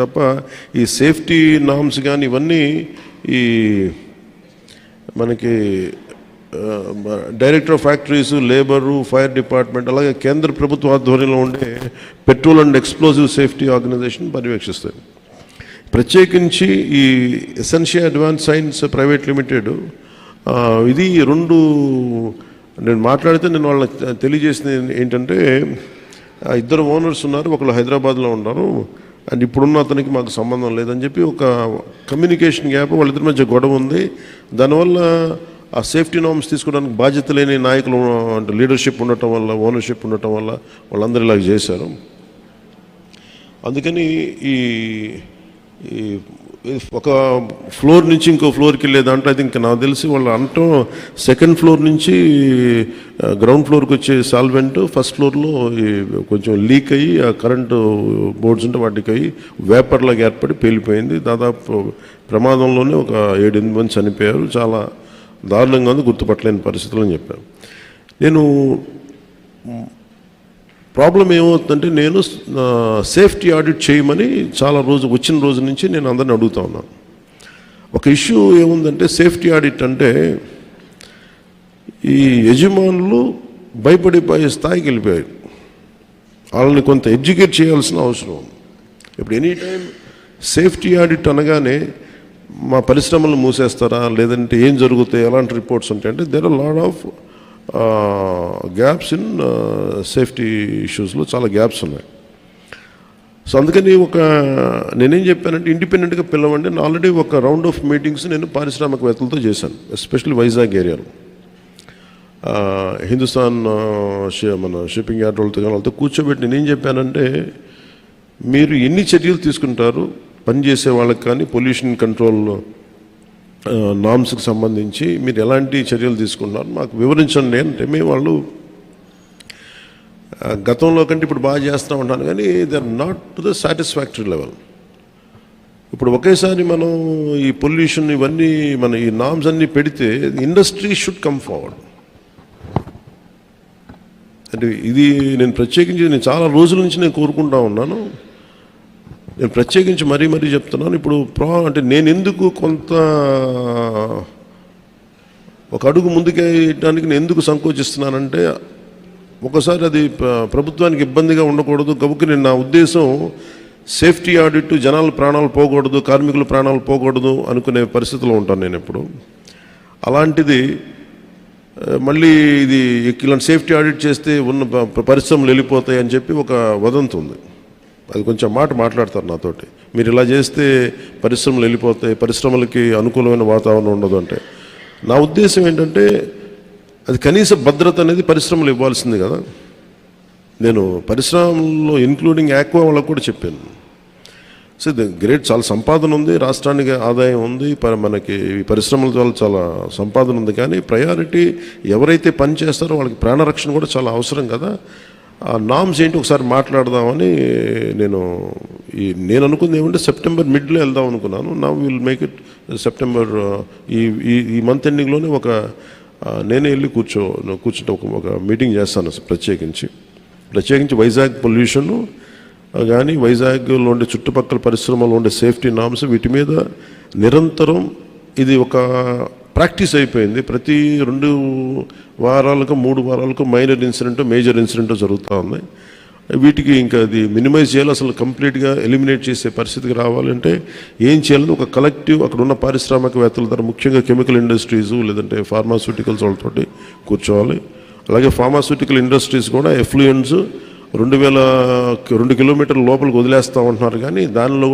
తప్ప ఈ safety norms కానీ ఇవన్నీ ఈ మనకి director of factories, labour, fire department, అలాగే కేంద్ర ప్రభుత్వ ఆధ్వర్యంలో ఉండే petrol and explosive safety organisation పర్యవేక్షిస్తాయి. ప్రత్యేకించి ఈ Essentia advance science private limited ఇది రెండు నేను మాట్లాడితే నేను వాళ్ళకి తెలియజేసింది ఏంటంటే, ఇద్దరు ఓనర్స్ ఉన్నారు, ఒకళ్ళు హైదరాబాద్లో ఉన్నారు అండ్ ఇప్పుడున్న అతనికి మాకు సంబంధం లేదని చెప్పి ఒక కమ్యూనికేషన్ గ్యాప్ వాళ్ళిద్దరి మధ్య గొడవ ఉంది. దానివల్ల ఆ సేఫ్టీ నార్మ్స్ తీసుకోవడానికి బాధ్యత లేని నాయకులు అంటే లీడర్షిప్ ఉండటం వల్ల, ఓనర్షిప్ ఉండటం వల్ల వాళ్ళందరూ ఇలాగ చేశారు. అందుకని ఈ ఒక ఫ్లోర్ నుంచి ఇంకో ఫ్లోర్కి వెళ్ళే దాంట్లో అయితే ఇంకా నాకు తెలిసి వాళ్ళు అంటాం సెకండ్ ఫ్లోర్ నుంచి గ్రౌండ్ ఫ్లోర్కి వచ్చే సాల్వెంట్ ఫస్ట్ ఫ్లోర్లో కొంచెం లీక్ అయ్యి ఆ కరెంటు బోర్డ్స్ ఉంటే వాటికి అయ్యి వేపర్లాగా ఏర్పడి పేలిపోయింది. దాదాపు ప్రమాదంలోనే ఒక 7-8 మంది చనిపోయారు. చాలా దారుణంగా ఉంది, గుర్తుపట్టలేని పరిస్థితులు అని చెప్పారు. నేను ప్రాబ్లం ఏమవుతుందంటే, నేను సేఫ్టీ ఆడిట్ చేయమని చాలా వచ్చిన రోజు నుంచి నేను అందరిని అడుగుతా ఉన్నాను. ఒక ఇష్యూ ఏముందంటే, సేఫ్టీ ఆడిట్ అంటే ఈ యజమానులు భయపడిపోయే స్థాయికి వెళ్ళిపోయారు. వాళ్ళని కొంత ఎడ్యుకేట్ చేయాల్సిన అవసరం ఉంది. ఇప్పుడు ఎనీ టైం సేఫ్టీ ఆడిట్ అనగానే మా పరిశ్రమలు మూసేస్తారా, లేదంటే ఏం జరుగుతాయి, ఎలాంటి రిపోర్ట్స్ ఉంటాయంటే there are lot of gaps in safety ఇష్యూస్లో చాలా గ్యాప్స్ ఉన్నాయి. సో అందుకని నేనేం చెప్పానంటే, ఇండిపెండెంట్గా పిలవండి. నేను ఆల్రెడీ ఒక రౌండ్ ఆఫ్ మీటింగ్స్ నేను పారిశ్రామికవేత్తలతో చేశాను, ఎస్పెషల్లీ వైజాగ్ ఏరియాలో. హిందుస్థాన్ మన షిప్పింగ్ యార్డ్ వాళ్ళతో కూర్చోబెట్టి నేనేం చెప్పానంటే, మీరు ఎన్ని చర్యలు తీసుకుంటారు పనిచేసే వాళ్ళకి కానీ పొల్యూషన్ కంట్రోల్ నామ్స్కి సంబంధించి మీరు ఎలాంటి చర్యలు తీసుకుంటున్నారు మాకు వివరించండి అంటే, మేము వాళ్ళు గతంలో కంటే ఇప్పుడు బాగా చేస్తూ ఉంటాను కానీ they are not to the satisfactory level. ఇప్పుడు ఒకేసారి మనం ఈ పొల్యూషన్ ఇవన్నీ మన ఈ నామ్స్ అన్నీ పెడితే ఇండస్ట్రీ షుడ్ కమ్ ఫార్వర్డ్. అంటే ఇది నేను ప్రత్యేకించి నేను చాలా రోజుల నుంచి నేను కోరుకుంటా ఉన్నాను. నేను ప్రత్యేకించి మరీ చెప్తున్నాను. ఇప్పుడు అంటే నేను ఎందుకు కొంత ఒక అడుగు ముందుకేయడానికి నేను ఎందుకు సంకోచిస్తున్నానంటే, ఒకసారి అది ప్రభుత్వానికి ఇబ్బందిగా ఉండకూడదు గబుక్కి నా ఉద్దేశం సేఫ్టీ ఆడిట్, జనాల ప్రాణాలు పోకూడదు, కార్మికుల ప్రాణాలు పోకూడదు అనుకునే పరిస్థితిలో ఉంటాను నేను ఎప్పుడు. అలాంటిది మళ్ళీ ఇది ఇలాంటి సేఫ్టీ ఆడిట్ చేస్తే ఉన్న పరిశ్రమలు వెళ్ళిపోతాయి అని చెప్పి ఒక వదంతి ఉంది. అది కొంచెం మాట్లాడతారు నాతోటి, మీరు ఇలా చేస్తే పరిశ్రమలు వెళ్ళిపోతాయి, పరిశ్రమలకి అనుకూలమైన వాతావరణం ఉండదు అంటే. నా ఉద్దేశం ఏంటంటే, అది కనీస భద్రత అనేది పరిశ్రమలు ఇవ్వాల్సింది కదా. నేను పరిశ్రమల్లో ఇంక్లూడింగ్ ఆక్వా వాళ్ళకు కూడా చెప్పాను. సో గ్రేట్, చాలా సంపాదన ఉంది, రాష్ట్రానికి ఆదాయం ఉంది, మనకి పరిశ్రమల వల్ల చాలా సంపాదన ఉంది. కానీ ప్రయారిటీ ఎవరైతే పని చేస్తారో వాళ్ళకి ప్రాణరక్షణ కూడా చాలా అవసరం కదా. ఆ నామ్స్ ఏంటి ఒకసారి మాట్లాడదామని నేను అనుకుంది ఏమంటే, సెప్టెంబర్ మిడ్లో వెళ్దాం అనుకున్నాను. నా విల్ మేక్ ఇట్ సెప్టెంబర్ ఈ మంత్ ఎండింగ్లోనే నేనే వెళ్ళి కూర్చుంటే ఒక మీటింగ్ చేస్తాను ప్రత్యేకించి వైజాగ్ పొల్యూషన్ కానీ వైజాగ్లో ఉండే చుట్టుపక్కల పరిశ్రమలో ఉండే సేఫ్టీ నామ్స్, వీటి మీద నిరంతరం ఇది ఒక ప్రాక్టీస్ అయిపోయింది. ప్రతి 2 వారాలకు 3 వారాలకు మైనర్ ఇన్సిడెంట్, మేజర్ ఇన్సిడెంట్ జరుగుతూ ఉంది. వీటికి ఇంకా అది మినిమైజ్ చేయాలి, అసలు కంప్లీట్గా ఎలిమినేట్ చేసే పరిస్థితికి రావాలంటే ఏం చేయాలని ఒక కలెక్టివ్ అక్కడ ఉన్న పారిశ్రామికవేత్తల ద్వారా, ముఖ్యంగా కెమికల్ ఇండస్ట్రీస్ లేదంటే ఫార్మాస్యూటికల్స్ వాళ్ళతోటి కూర్చోవాలి. అలాగే ఫార్మాస్యూటికల్ ఇండస్ట్రీస్ కూడా ఎఫ్లూయెంట్స్ 2 కిలోమీటర్ల లోపలికి వదిలేస్తూ ఉంటున్నారు, కానీ దానిలో కూడా